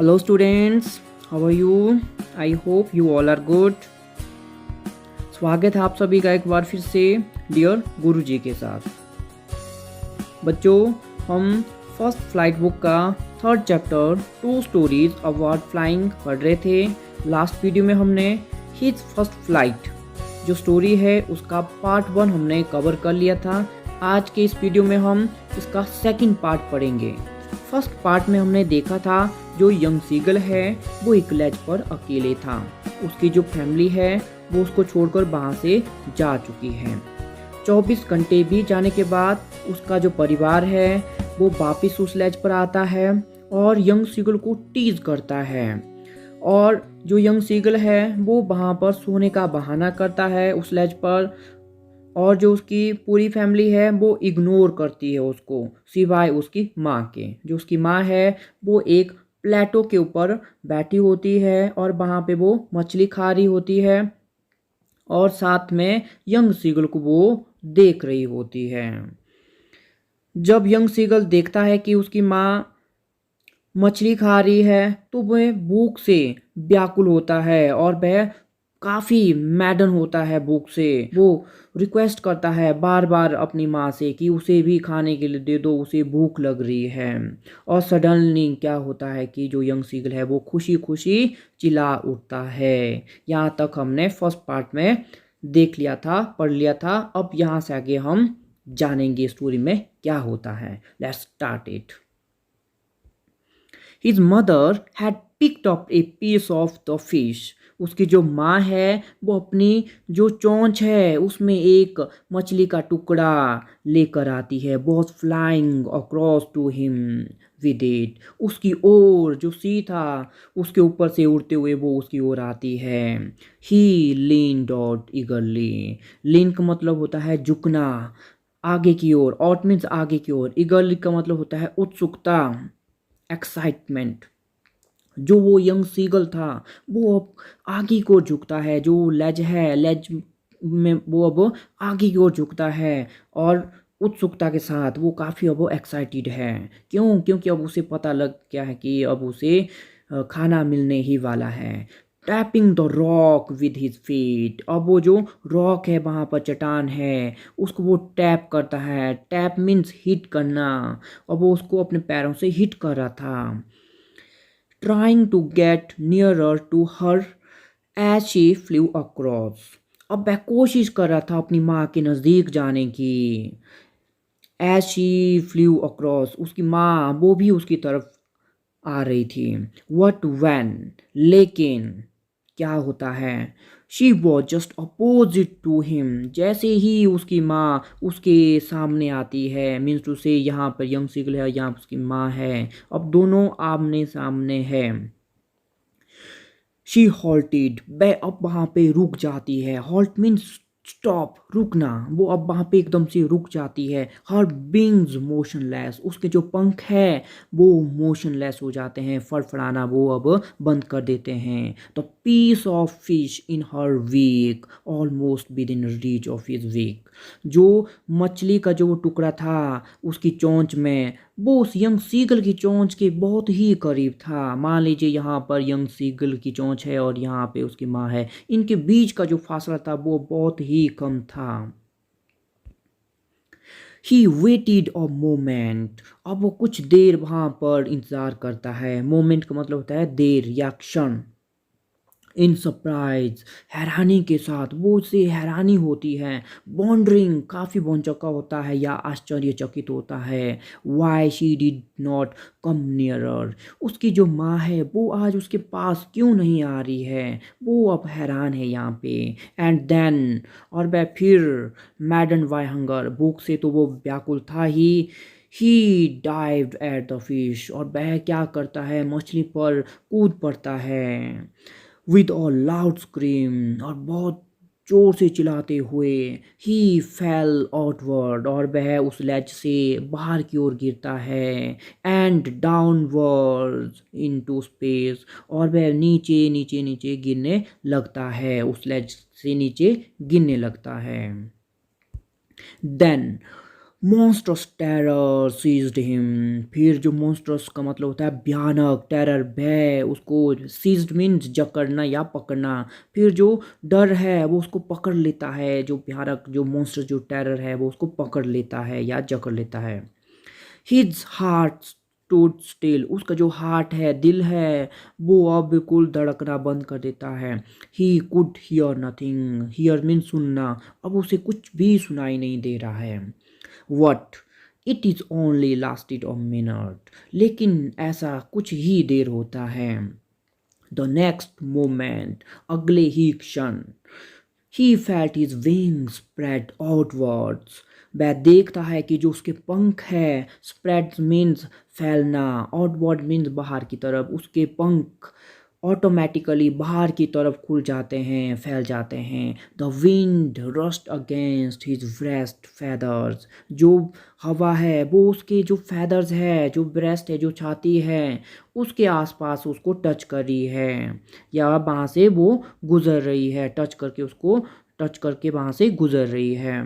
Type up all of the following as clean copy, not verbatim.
Hello students, how are you? I hope you all are good. स्वागत है आप सभी का एक बार फिर से डियर गुरुजी के साथ। बच्चों, हम फर्स्ट फ्लाइट बुक का third chapter two stories about flying पढ़ रहे थे। लास्ट वीडियो में हमने हिज फर्स्ट फ्लाइट जो स्टोरी है उसका पार्ट 1 हमने कवर कर लिया था। आज के इस वीडियो में हम इसका सेकंड पार्ट पढ़ेंगे। फर्स्ट पार्ट में हमने देखा था जो यंग सीगल है वो एक लेज पर अकेले था। उसकी जो फैमिली है वो उसको छोड़कर वहाँ से जा चुकी है। 24 घंटे बीत जाने के बाद उसका जो परिवार है वो वापस उस लेज पर आता है और यंग सीगल को टीज करता है। और जो यंग सीगल है वो वहाँ पर सोने का बहाना करता है उस लेज पर, और जो उसकी पूरी फैमिली है वो इग्नोर करती है उसको, सिवाय उसकी माँ के। जो उसकी माँ है वो एक प्लेटो के ऊपर बैठी होती है और वहाँ पे वो मछली खा रही होती है और साथ में यंग सीगल को वो देख रही होती है। जब यंग सीगल देखता है कि उसकी माँ मछली खा रही है तो वह भूख से व्याकुल होता है और वह काफ़ी मैडन होता है भूख से। वो रिक्वेस्ट करता है बार बार अपनी माँ से कि उसे भी खाने के लिए दे दो, उसे भूख लग रही है। और सडनली क्या होता है कि जो यंग सीगल है वो खुशी खुशी चिल्ला उठता है। यहाँ तक हमने फर्स्ट पार्ट में देख लिया था, पढ़ लिया था। अब यहाँ से आगे हम जानेंगे स्टोरी में क्या होता है। Let's start it. His mother had picked up a piece of the fish. उसकी जो माँ है वो अपनी जो चोंच है उसमें एक मछली का टुकड़ा लेकर आती है, बहुत flying across to him with it. उसकी ओर जो सी था उसके ऊपर से उड़ते हुए वो उसकी ओर आती है। ही लीन्ड आउट ईगरली। लीन का मतलब होता है झुकना, आगे की ओर। आउट मीन्स आगे की ओर। ईगरली का मतलब होता है उत्सुकता, एक्साइटमेंट। जो वो यंग सीगल था वो अब आगे की ओर झुकता है। जो लेज है, लेज में वो अब आगे की ओर झुकता है और उत्सुकता के साथ वो काफ़ी अब एक्साइटेड है। क्योंकि अब उसे पता लग गया है कि अब उसे खाना मिलने ही वाला है। Tapping the rock with his feet. अब वो जो रॉक है वहाँ पर चट्टान है उसको वो टैप करता है। टैप मीन्स हिट करना। अब वो उसको अपने पैरों से हिट कर रहा था। Trying to get nearer to her as she flew across. अब वह कोशिश कर रहा था अपनी माँ के नज़दीक जाने की। एज शी फ्लू अक्रॉस, उसकी माँ वो भी उसकी तरफ आ रही थी। वट वैन, लेकिन क्या होता है, she was just opposite to him. जैसे ही उसकी माँ उसके सामने आती है, मीन्स टू से यहाँ पर यंग सीगल है, यहाँ उसकी माँ है, अब दोनों आमने सामने है। शी हॉल्टेड, वह अब वहाँ पे रुक जाती है। हॉल्ट मीन्स स्टॉप, रुकना। वो अब वहाँ पे एकदम से रुक जाती है। हर विंग्स मोशनलेस, उसके जो पंख है वो मोशनलेस हो जाते हैं, फड़फड़ाना वो अब बंद कर देते हैं। The piece of fish in her beak almost within reach of his beak. जो मछली का जो टुकड़ा था उसकी चोंच में, वो उस यंग सीगल की चोंच के बहुत ही करीब था। मान लीजिए यहाँ पर यंग सीगल की चोंच है और यहाँ पे उसकी माँ है, इनके बीच का जो फासला था वो बहुत ही कम था। He waited a moment. अब वो कुछ देर वहाँ पर इंतज़ार करता है। मोमेंट का मतलब होता है देर या क्षण। इन सरप्राइज, हैरानी के साथ, वो उसे हैरानी होती है। वॉन्डरिंग, काफ़ी भौंचक्का होता है या आश्चर्यचकित होता है। Why she did not come nearer. उसकी जो माँ है वो आज उसके पास क्यों नहीं आ रही है, वो अब हैरान है यहाँ पे। एंड देन, और वह फिर मैडन बाय हंगर, भूख से तो वो व्याकुल था ही डाइव्ड एट द फिश। और वह क्या करता है, मछली पर कूद पड़ता है। विद अ लाउड स्क्रीम, और बहुत जोर से चिल्लाते हुए। ही फेल आउटवर्ड, और वह उस लेज से बाहर की ओर गिरता है। एंड डाउनवर्ड्स इनटू स्पेस, और वह नीचे नीचे नीचे गिरने लगता है, उस लेज से नीचे गिरने लगता है। Then monstrous terror seized him. फिर जो मॉन्स्ट्रस का मतलब होता है भयानक, टेरर भय, उसको सीज्ड मीन्स जकड़ना या पकड़ना। फिर जो डर है वो उसको पकड़ लेता है, जो भयानक जो मॉन्स्टर जो टेरर है वो उसको पकड़ लेता है या जकड़ लेता है। हिज हार्ट स्टूड स्टिल, उसका जो हार्ट है, दिल है, वो अब बिल्कुल धड़कना बंद कर देता है। He could hear nothing, here mean सुनना, अब उसे कुछ भी सुनाई नहीं दे रहा है। What it is only lasted a minute, लेकिन ऐसा कुछ ही देर होता है। द नेक्स्ट मोमेंट, अगले ही क्षण, he felt his wings spread outwards, वह देखता है कि जो उसके पंख है, स्प्रेड मीन्स फैलना, आउटवर्ड मीन्स बाहर की तरफ, उसके पंख ऑटोमेटिकली बाहर की तरफ खुल जाते हैं, फैल जाते हैं। The wind rust against his breast feathers, जो हवा है वो उसके जो फेदर्स है, जो ब्रेस्ट है, जो छाती है, उसके आसपास उसको टच कर रही है या वहाँ से वो गुजर रही है, टच करके वहाँ से गुजर रही है।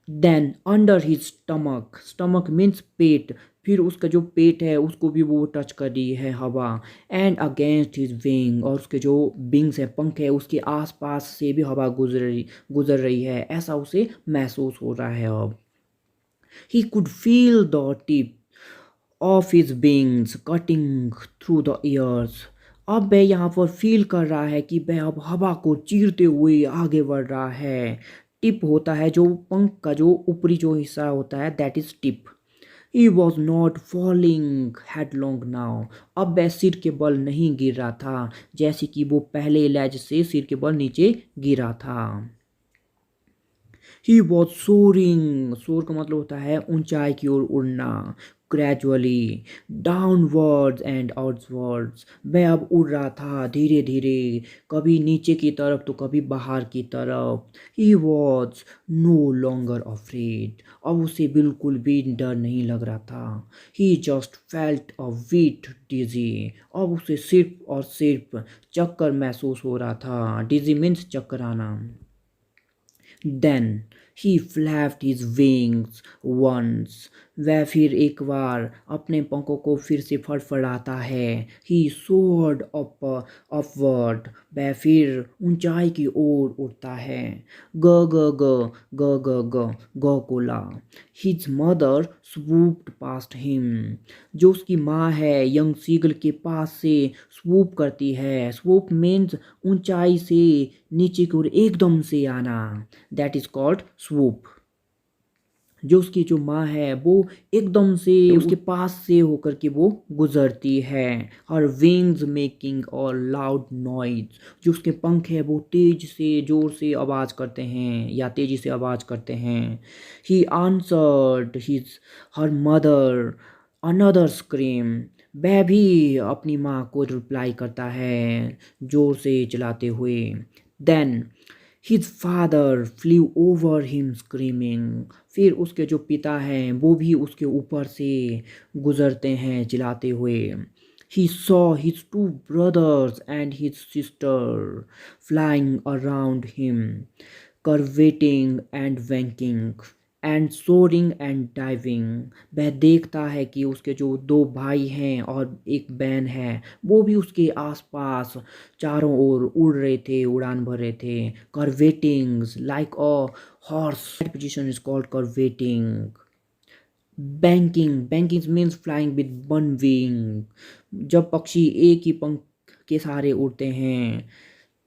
Then under his stomach, stomach means पेट, फिर उसका जो पेट है उसको भी वो टच कर रही है हवा। एंड अगेंस्ट हिज विंग, और उसके जो विंग्स है, पंख है, उसके आसपास से भी हवा गुजर रही है, ऐसा उसे महसूस हो रहा है अब। He could feel the tip of his wings cutting through the years, अब वह यहाँ पर फील कर रहा है कि वह अब हवा को चीरते हुए आगे बढ़ रहा है। टिप होता है जो पंख का जो ऊपरी जो हिस्सा होता है, that is tip. He was not falling headlong now, अब वह सिर के बल नहीं गिर रहा था जैसे कि वो पहले लैज से सिर के बल नीचे गिरा था। ही वॉज सोरिंग, सोर का मतलब होता है ऊंचाई की ओर उड़ना। ग्रेजुअली डाउनवर्ड्स एंड आउटवर्ड्स, वह अब उड़ रहा था धीरे धीरे, कभी नीचे की तरफ तो कभी बाहर की तरफ। He was no longer afraid, अब उसे बिल्कुल भी डर नहीं लग रहा था। ही जस्ट फेल्ट अ विट डिजी, अब उसे सिर्फ और सिर्फ चक्कर महसूस हो रहा था। डिजी मीन्स चक्कर आना। Then he flapped his wings once, वह फिर एक बार अपने पंखों को फिर से फड़फड़ाता है। He soared upward, वह फिर ऊंचाई की ओर उड़ता है। ग ग ग ग ग ग गौकुला, His mother swooped past him, जो उसकी माँ है यंग सीगल के पास से स्वूप करती है। स्वूप मीन्स ऊंचाई से नीचे की ओर एकदम से आना, दैट इज कॉल्ड स्वूप। जो उसकी जो माँ है वो एकदम से उसके पास से होकर के वो गुजरती है। और विंग्स मेकिंग और लाउड नॉइज, जो उसके पंख है वो तेज से जोर से आवाज़ करते हैं या तेजी से आवाज़ करते हैं। He answered his her mother another scream, वह भी अपनी माँ को रिप्लाई करता है जोर से चलाते हुए। Then his father flew over him screaming, फिर उसके जो पिता हैं वो भी उसके ऊपर से गुजरते हैं चिल्लाते हुए। He saw his two brothers and his sister flying around him, curveting and wanking and soaring and diving, वह देखता है कि उसके जो दो भाई हैं और एक बहन है वो भी उसके आसपास चारों ओर उड़ रहे थे, उड़ान भर रहे थे। Curvetings like a horse, that position is called curveting. Banking, banking means flying with one wing, जब पक्षी एक ही पंख के सहारे उड़ते हैं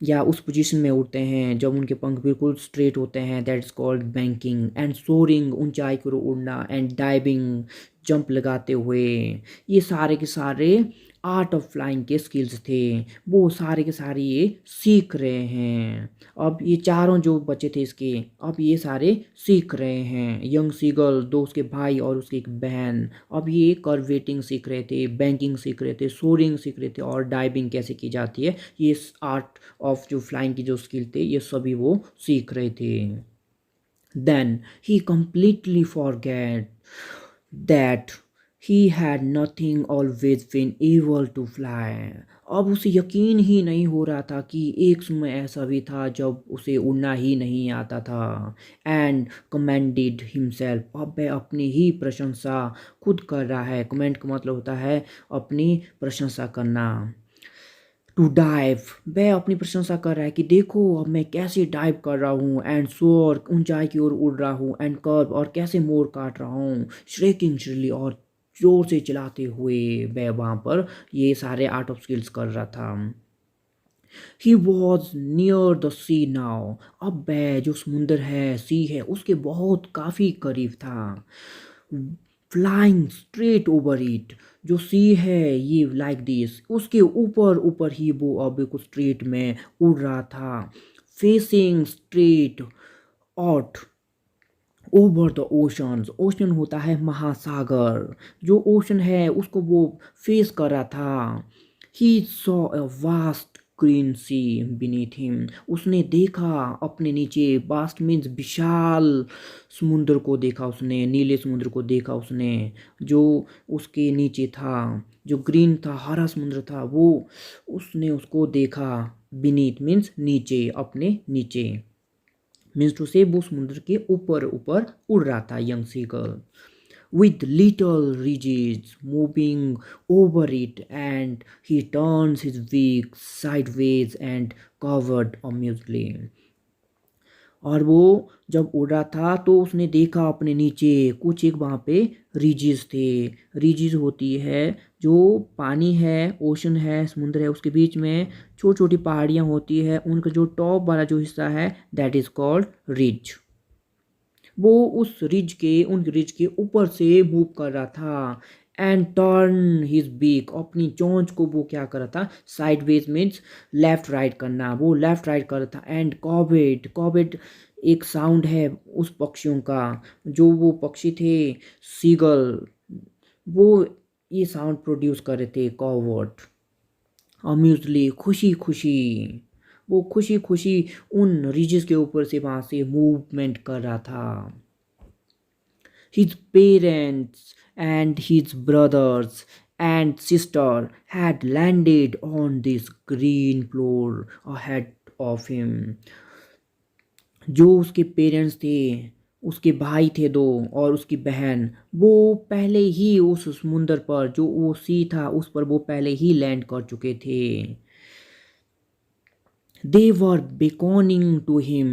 या उस पोजीशन में उड़ते हैं जब उनके पंख बिल्कुल स्ट्रेट होते हैं, that is called banking. And soaring ऊंचाई की ओर उड़ना, एंड डाइविंग जंप लगाते हुए, ये सारे के सारे आर्ट ऑफ फ्लाइंग के स्किल्स थे, वो सारे के सारे ये सीख रहे हैं। अब ये चारों जो बच्चे थे इसके, अब ये सारे सीख रहे हैं। यंग सीगल, दो उसके भाई और उसकी एक बहन, अब ये कर्वेटिंग सीख रहे थे, बैंकिंग सीख रहे थे, सोरिंग सीख रहे थे और डाइविंग कैसे की जाती है, ये आर्ट ऑफ जो फ्लाइंग की जो स्किल थे ये सभी वो सीख रहे थे। Then he completely forget that he had nothing always been able to fly, अब उसे यकीन ही नहीं हो रहा था कि एक समय ऐसा भी था जब उसे उड़ना ही नहीं आता था। एंड कमेंडेड हिमसेल्फ, अब वह अपनी ही प्रशंसा खुद कर रहा है। कमेंट का मतलब होता है अपनी प्रशंसा करना। टू डाइव, वह अपनी प्रशंसा कर रहा है कि देखो अब मैं कैसे डाइव कर रहा हूँ। एंड सोर, ऊंचाई की ओर उड़ रहा हूँ। एंड कर्व, और कैसे मोड़ काट रहा हूँ। श्रेकिंग श्रिली, और जोर से चिल्लाते हुए वह वहाँ पर ये सारे आर्ट ऑफ स्किल्स कर रहा था। He was near the sea now, अब वह जो समुंदर है, सी है, उसके बहुत काफ़ी करीब था। फ्लाइंग स्ट्रेट ओवर इट, जो सी है ये लाइक दिस, उसके ऊपर ऊपर ही वो अब बिल्कुल स्ट्रेट में उड़ रहा था। Facing straight out over the oceans, ocean होता है महासागर, जो ओशन है उसको वो फेस कर रहा था। He saw a vast green sea beneath him, उसने देखा अपने नीचे, वास्ट मीन्स विशाल समुद्र को देखा उसने, नीले समुद्र को देखा उसने, जो उसके नीचे था, जो ग्रीन था, हरा समुद्र था, वो उसने उसको देखा। बीनीथ मीन्स नीचे, अपने नीचे, मीन्स टू से वो समुद्र के ऊपर ऊपर उड़ रहा था young seagull. With little ridges moving over it, and he turns his beak sideways and covered amusedly. और वो जब उड़ रहा था तो उसने देखा अपने नीचे कुछ एक वहाँ पे रिजिज थे। रिजिज होती है जो पानी है, ओशन है, समुद्र है, उसके बीच में छोटी छोटी पहाड़ियाँ होती है, उनका जो टॉप वाला जो हिस्सा है दैट इज़ कॉल्ड रिज। वो उस रिज के, उन रिज के ऊपर से मूव कर रहा था। एंड टर्न हिज बीक, अपनी चोंच को वो क्या कर रहा था, साइडवेज मीन्स लेफ्ट राइट करना, वो लेफ्ट राइट कर रहा था। एंड कॉवेट, कॉवेट एक साउंड है उस पक्षियों का, जो वो पक्षी थे सीगल, वो ये साउंड प्रोड्यूस कर रहे थे, कॉवर्ट। अम्यूजली, खुशी खुशी, वो खुशी खुशी उन रिजेस के ऊपर से वहाँ से मूवमेंट कर रहा था। His parents and his brothers and sister had landed on this green floor ahead of him. जो उसके पेरेंट्स थे, उसके भाई थे दो और उसकी बहन, वो पहले ही उस समुंदर पर, जो वो सी था उस पर वो पहले ही लैंड कर चुके थे। दे वर beckoning टू हिम,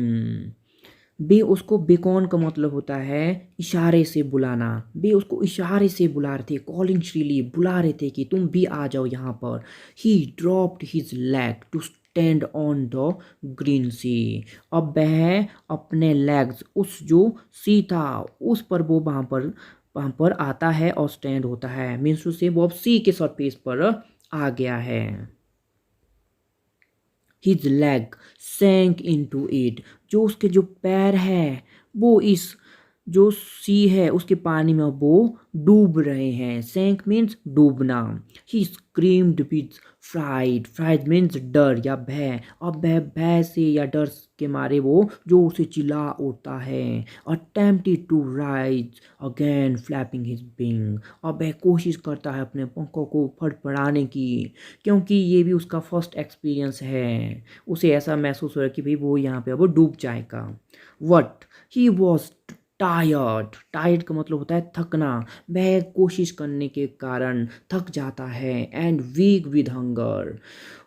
बे उसको बेकॉन का मतलब होता है इशारे से बुलाना। बे उसको इशारे से बुला रहे थे, कॉलिंग श्रीली, बुला रहे थे कि तुम भी आ जाओ यहाँ पर। He dropped his leg to stand on the green sea, अब वह अपने लेग्स उस जो सी था उस पर वो वहाँ पर आता है और स्टैंड होता है, मीन्स टू से वो अब सी के सरफेस पर आ गया है। His leg sank into it, जो उसके जो पैर है वो इस जो सी है उसके पानी में वो डूब रहे हैं। सैंक मीन्स डूबना। He screamed with fright, fright means डर या भय। अब वह भय से या डर के मारे वो जोर से चिल्ला उठता है। Attempted to rise again flapping his wing, अब वह कोशिश करता है अपने पंखों को फड़फड़ाने की, क्योंकि ये भी उसका फर्स्ट एक्सपीरियंस है। उसे ऐसा महसूस हो रहा है कि भाई वो यहाँ पे अब वो डूब जाएगा। What he was tired, tired का मतलब होता है थकना, वह कोशिश करने के कारण थक जाता है। एंड वीक विद हंगर,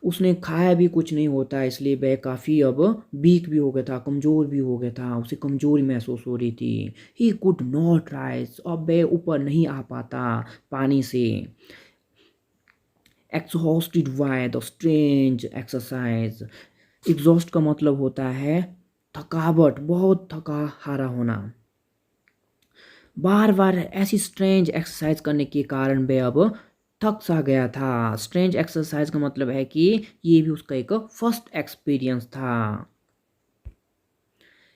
उसने खाया भी कुछ नहीं होता इसलिए वह काफ़ी अब वीक भी हो गया था, कमज़ोर भी हो गया था, उसे कमज़ोरी महसूस हो रही थी। ही कुड नॉट राइज, अब वह ऊपर नहीं आ पाता पानी से। Exhausted by the strange exercise, exhaust का मतलब होता है थकावट, बहुत थका हारा होना। बार बार ऐसी स्ट्रेंज एक्सरसाइज करने के कारण वह अब थक सा गया था। स्ट्रेंज एक्सरसाइज का मतलब है कि ये भी उसका एक फर्स्ट एक्सपीरियंस था।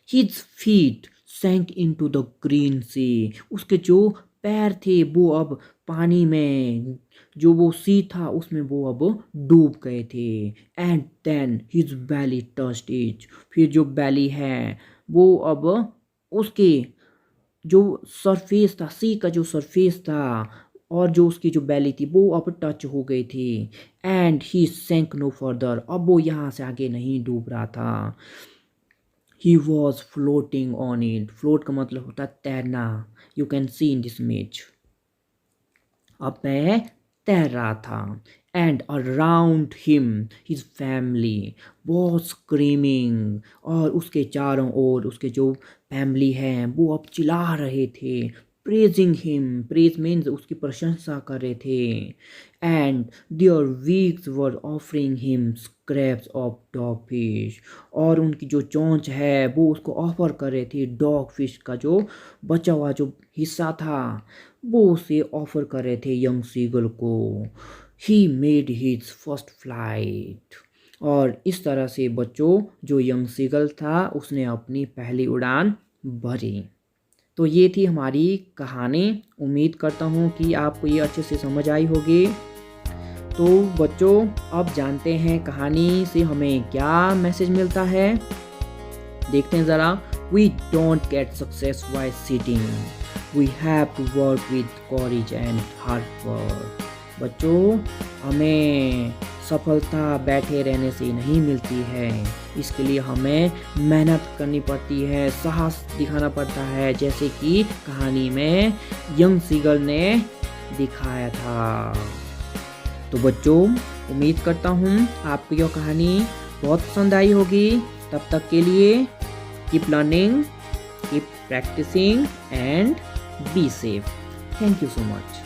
His feet sank into the green sea, उसके जो पैर थे वो अब पानी में, जो वो सी था उसमें वो अब डूब गए थे। And then his belly touched it, फिर जो बैली है वो अब उसके जो सरफेस था, सी का जो सरफेस था और जो उसकी जो बैली थी वो अब टच हो गई थी। एंड ही सैंक नो फर्दर, अब वो यहाँ से आगे नहीं डूब रहा था। He was floating on it, float का मतलब होता है तैरना। You can see in this image, अब मैं तैर रहा था। And around him his family was screaming, और उसके चारों ओर उसके जो फैमिली हैं वो अब चिल्ला रहे थे। प्रेजिंग हिम, प्रेज मीन्स उसकी प्रशंसा कर रहे थे। And their beaks were offering him scraps of dogfish, और उनकी जो चोंच है वो उसको ऑफर कर रहे थे डॉग फिश का जो बचा हुआ जो हिस्सा था वो उसे ऑफर कर रहे थे यंग सीगल को। He made his first flight, और इस तरह से बच्चों जो यंग सीगल था उसने अपनी पहली उड़ान भरी। तो ये थी हमारी कहानी। उम्मीद करता हूँ कि आपको ये अच्छे से समझ आई होगी। तो बच्चों अब जानते हैं कहानी से हमें क्या मैसेज मिलता है, देखते हैं ज़रा। We don't get success by sitting. We have to work with courage and hard work. बच्चों हमें सफलता बैठे रहने से नहीं मिलती है, इसके लिए हमें मेहनत करनी पड़ती है, साहस दिखाना पड़ता है, जैसे कि कहानी में यंग सीगल ने दिखाया था। तो बच्चों उम्मीद करता हूँ आपको यह कहानी बहुत पसंद आई होगी। तब तक के लिए keep learning, keep practicing and be safe. Thank you so much.